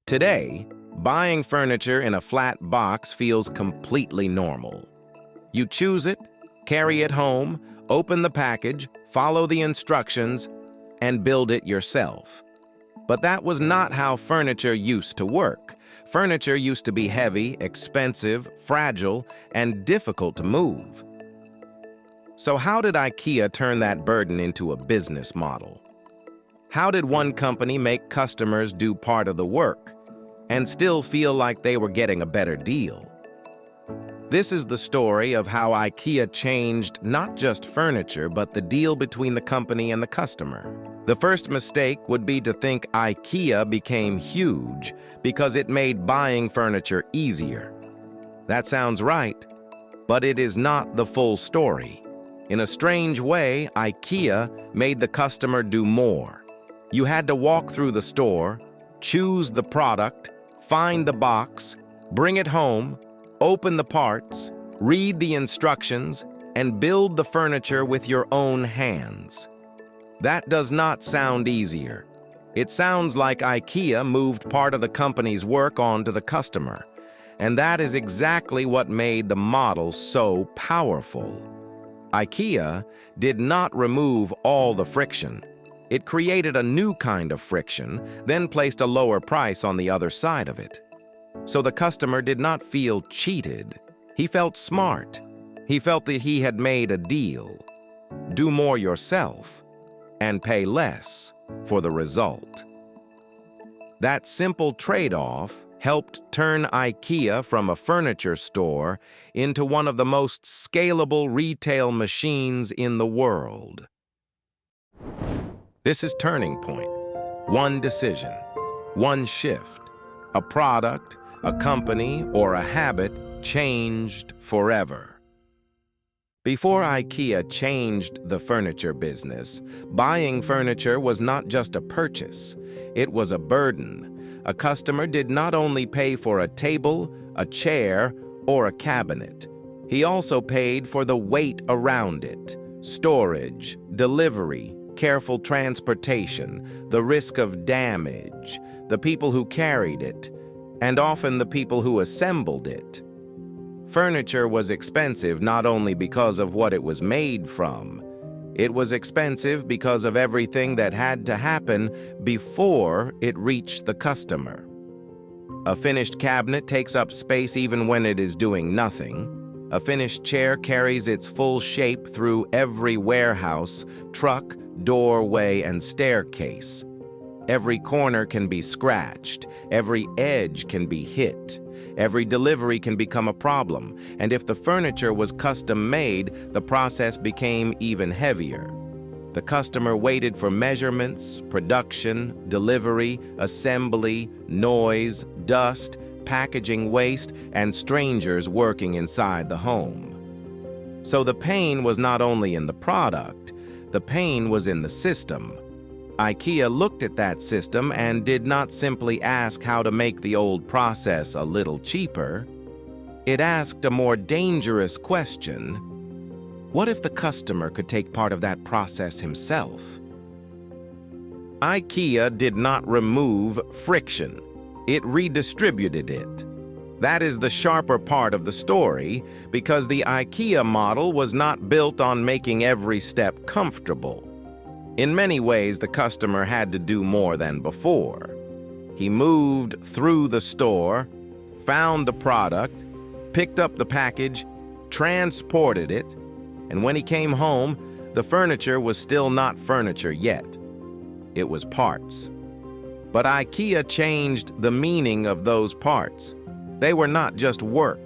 Today, buying furniture in a flat box feels completely normal. You choose it, carry it home, open the package, follow the instructions, and build it yourself. But that was not how furniture used to work. Furniture used to be heavy, expensive, fragile, and difficult to move. So how did IKEA turn that burden into a business model? How did one company make customers do part of the work and still feel like they were getting a better deal? This is the story of how IKEA changed not just furniture, but the deal between the company and the customer. The first mistake would be to think IKEA became huge because it made buying furniture easier. That sounds right, but it is not the full story. In a strange way, IKEA made the customer do more. You had to walk through the store, choose the product, find the box, bring it home, open the parts, read the instructions, and build the furniture with your own hands. That does not sound easier. It sounds like IKEA moved part of the company's work onto the customer, and that is exactly what made the model so powerful. IKEA did not remove all the friction. It created a new kind of friction, then placed a lower price on the other side of it. So the customer did not feel cheated. He felt smart. He felt that he had made a deal. Do more yourself and pay less for the result. That simple trade-off helped turn IKEA from a furniture store into one of the most scalable retail machines in the world. This is Turning Point. One decision, one shift, a product, a company, or a habit changed forever. Before IKEA changed the furniture business, buying furniture was not just a purchase, it was a burden. A customer did not only pay for a table, a chair, or a cabinet. He also paid for the weight around it, storage, delivery, careful transportation, the risk of damage, the people who carried it, and often the people who assembled it. Furniture was expensive not only because of what it was made from. It was expensive because of everything that had to happen before it reached the customer. A finished cabinet takes up space even when it is doing nothing. A finished chair carries its full shape through every warehouse, truck, doorway, and staircase. Every corner can be scratched. Every edge can be hit. Every delivery can become a problem. And if the furniture was custom-made, the process became even heavier. The customer waited for measurements, production, delivery, assembly, noise, dust, packaging waste, and strangers working inside the home. So the pain was not only in the product, the pain was in the system. IKEA looked at that system and did not simply ask how to make the old process a little cheaper. It asked a more dangerous question. What if the customer could take part of that process himself? IKEA did not remove friction. It redistributed it. That is the sharper part of the story, because the IKEA model was not built on making every step comfortable. In many ways, the customer had to do more than before. He moved through the store, found the product, picked up the package, transported it, and when he came home, the furniture was still not furniture yet. It was parts. But IKEA changed the meaning of those parts. They were not just work,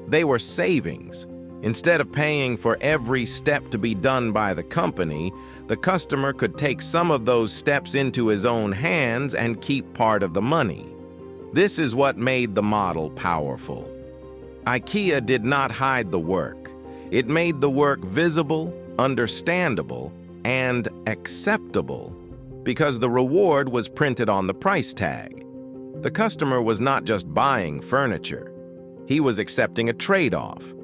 they were savings. Instead of paying for every step to be done by the company, the customer could take some of those steps into his own hands and keep part of the money. This is what made the model powerful. IKEA did not hide the work. It made the work visible, understandable, and acceptable, because the reward was printed on the price tag. The customer was not just buying furniture. He was accepting a trade-off.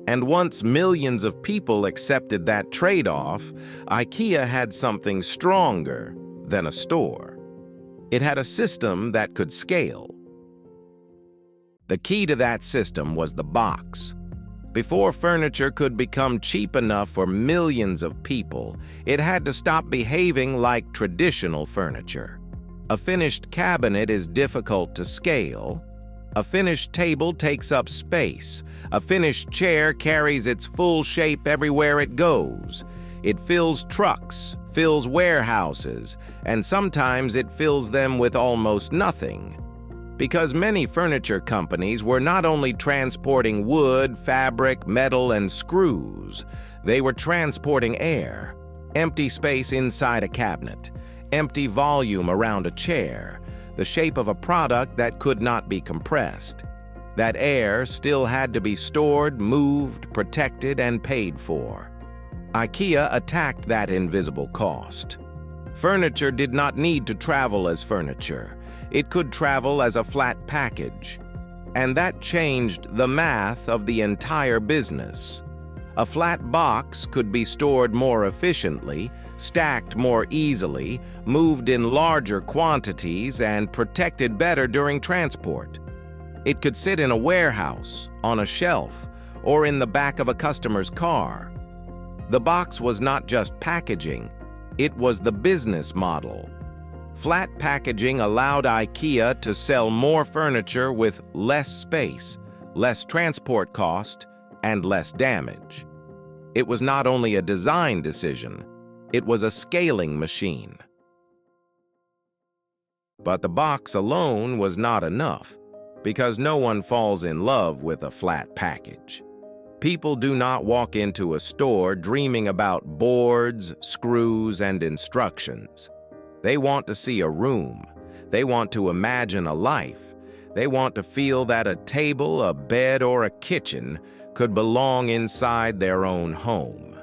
And once millions of people accepted that trade-off, IKEA had something stronger than a store. It had a system that could scale. The key to that system was the box. Before furniture could become cheap enough for millions of people, it had to stop behaving like traditional furniture. A finished cabinet is difficult to scale. A finished table takes up space. A finished chair carries its full shape everywhere it goes. It fills trucks, fills warehouses, and sometimes it fills them with almost nothing. Because many furniture companies were not only transporting wood, fabric, metal, and screws, they were transporting air, empty space inside a cabinet, empty volume around a chair, the shape of a product that could not be compressed. That air still had to be stored, moved, protected, and paid for. IKEA attacked that invisible cost. Furniture did not need to travel as furniture. It could travel as a flat package. And that changed the math of the entire business. A flat box could be stored more efficiently, stacked more easily, moved in larger quantities, and protected better during transport. It could sit in a warehouse, on a shelf, or in the back of a customer's car. The box was not just packaging, it was the business model. Flat packaging allowed IKEA to sell more furniture with less space, less transport cost, and less damage. It was not only a design decision, it was a scaling machine. But the box alone was not enough, because no one falls in love with a flat package. People do not walk into a store dreaming about boards, screws, and instructions. They want to see a room. They want to imagine a life. They want to feel that a table, a bed, or a kitchen could belong inside their own home.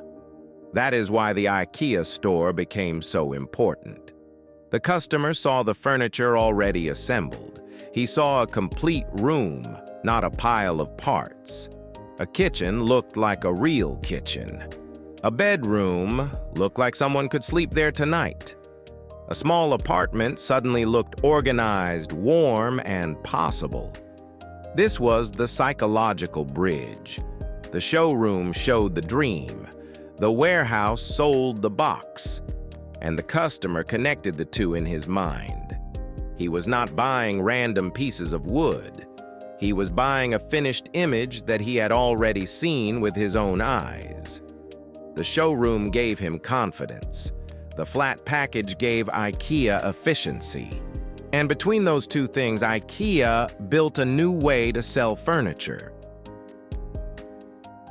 That is why the IKEA store became so important. The customer saw the furniture already assembled. He saw a complete room, not a pile of parts. A kitchen looked like a real kitchen. A bedroom looked like someone could sleep there tonight. A small apartment suddenly looked organized, warm, and possible. This was the psychological bridge. The showroom showed the dream. The warehouse sold the box. And the customer connected the two in his mind. He was not buying random pieces of wood. He was buying a finished image that he had already seen with his own eyes. The showroom gave him confidence. The flat package gave IKEA efficiency. And between those two things, IKEA built a new way to sell furniture.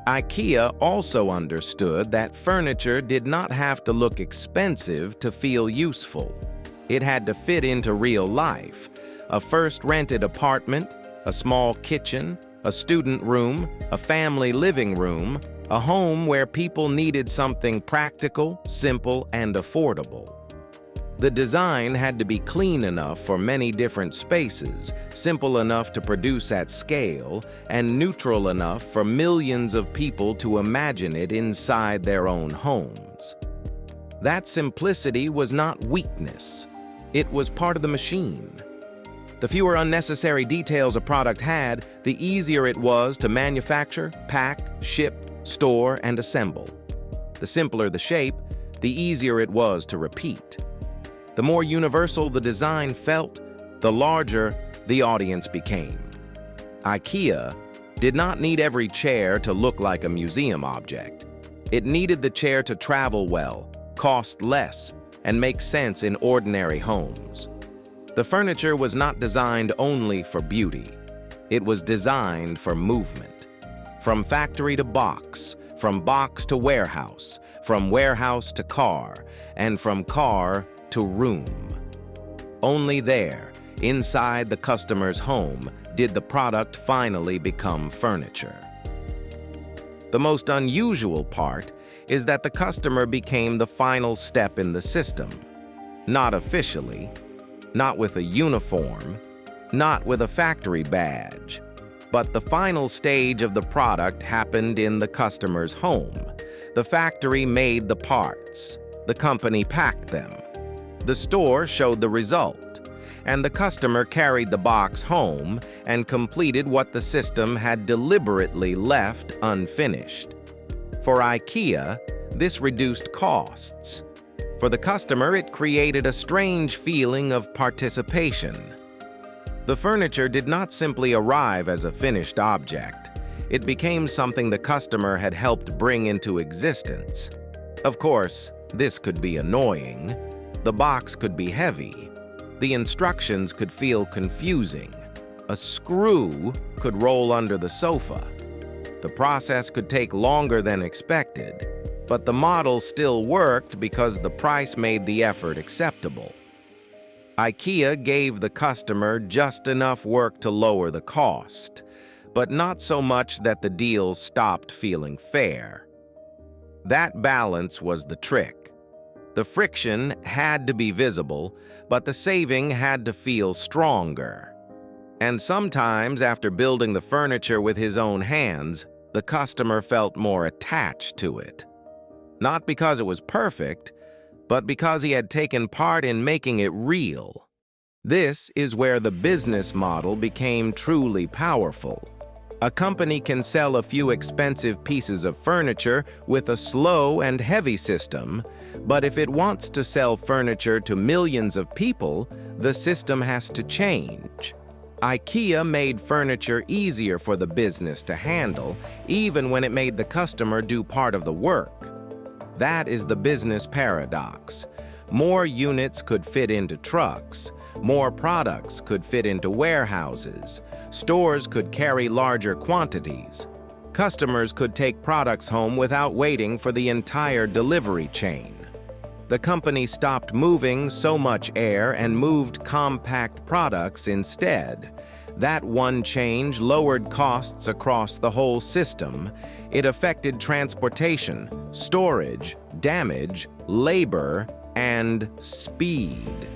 IKEA also understood that furniture did not have to look expensive to feel useful. It had to fit into real life. A first rented apartment, a small kitchen, a student room, a family living room, a home where people needed something practical, simple, and affordable. The design had to be clean enough for many different spaces, simple enough to produce at scale, and neutral enough for millions of people to imagine it inside their own homes. That simplicity was not weakness. It was part of the machine. The fewer unnecessary details a product had, the easier it was to manufacture, pack, ship, store, and assemble. The simpler the shape, the easier it was to repeat. The more universal the design felt, the larger the audience became. IKEA did not need every chair to look like a museum object. It needed the chair to travel well, cost less, and make sense in ordinary homes. The furniture was not designed only for beauty. It was designed for movement. From factory to box, from box to warehouse, from warehouse to car, and from car to room. Only there, inside the customer's home, did the product finally become furniture. The most unusual part is that the customer became the final step in the system. Not officially, not with a uniform, not with a factory badge, but the final stage of the product happened in the customer's home. The factory made the parts. The company packed them. The store showed the result. and the customer carried the box home and completed what the system had deliberately left unfinished. For IKEA, this reduced costs. For the customer, it created a strange feeling of participation. The furniture did not simply arrive as a finished object. It became something the customer had helped bring into existence. Of course, this could be annoying. The box could be heavy. The instructions could feel confusing. A screw could roll under the sofa. The process could take longer than expected, but the model still worked because the price made the effort acceptable. IKEA gave the customer just enough work to lower the cost, but not so much that the deal stopped feeling fair. That balance was the trick. The friction had to be visible, but the saving had to feel stronger. And sometimes, after building the furniture with his own hands, the customer felt more attached to it. Not because it was perfect, but because he had taken part in making it real. This is where the business model became truly powerful. A company can sell a few expensive pieces of furniture with a slow and heavy system, but if it wants to sell furniture to millions of people, the system has to change. IKEA made furniture easier for the business to handle, even when it made the customer do part of the work. That is the business paradox. More units could fit into trucks. More products could fit into warehouses. Stores could carry larger quantities. Customers could take products home without waiting for the entire delivery chain. The company stopped moving so much air and moved compact products instead. That one change lowered costs across the whole system. It affected transportation, storage, damage, labor, and speed.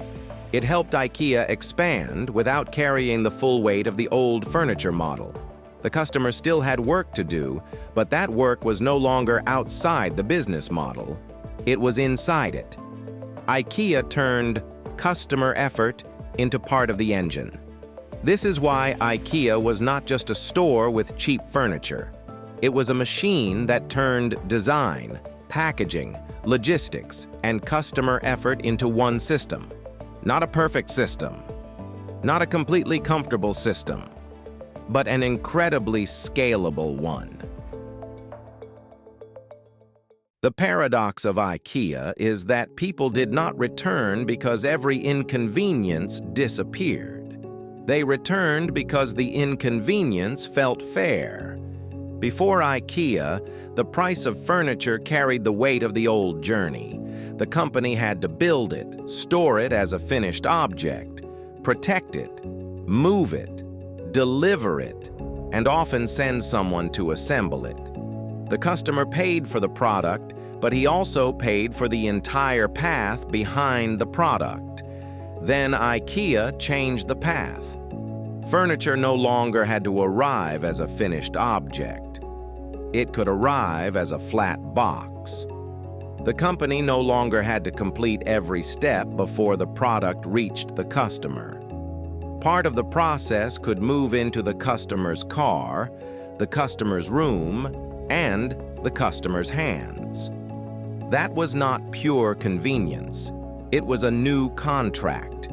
It helped IKEA expand without carrying the full weight of the old furniture model. The customer still had work to do, but that work was no longer outside the business model. It was inside it. IKEA turned customer effort into part of the engine. This is why IKEA was not just a store with cheap furniture. It was a machine that turned design, packaging, logistics, and customer effort into one system. Not a perfect system, not a completely comfortable system, but an incredibly scalable one. The paradox of IKEA is that people did not return because every inconvenience disappeared. They returned because the inconvenience felt fair. Before IKEA, the price of furniture carried the weight of the old journey. The company had to build it, store it as a finished object, protect it, move it, deliver it, and often send someone to assemble it. The customer paid for the product, but he also paid for the entire path behind the product. Then IKEA changed the path. Furniture no longer had to arrive as a finished object. It could arrive as a flat box. The company no longer had to complete every step before the product reached the customer. Part of the process could move into the customer's car, the customer's room, and the customer's hands. That was not pure convenience. It was a new contract.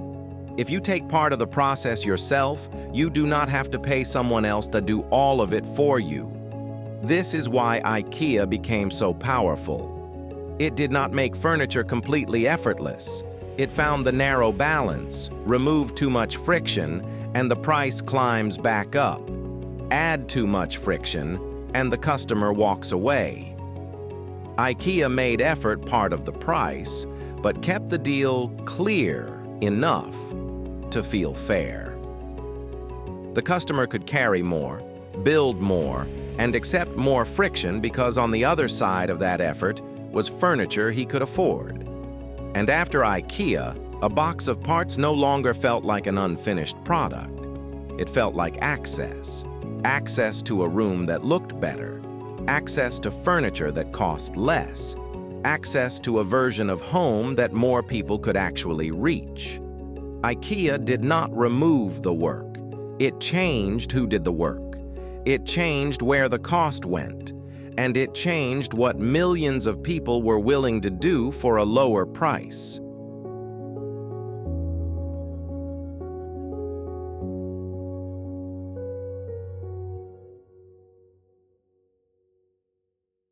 If you take part of the process yourself, you do not have to pay someone else to do all of it for you. This is why IKEA became so powerful. It did not make furniture completely effortless. It found the narrow balance, removed too much friction, and the price climbs back up. Add too much friction, and the customer walks away. IKEA made effort part of the price, but kept the deal clear enough to feel fair. The customer could carry more, build more, and accept more friction because on the other side of that effort was furniture he could afford. And after IKEA, a box of parts no longer felt like an unfinished product. It felt like access. Access to a room that looked better. Access to furniture that cost less. Access to a version of home that more people could actually reach. IKEA did not remove the work. It changed who did the work. It changed where the cost went. And it changed what millions of people were willing to do for a lower price.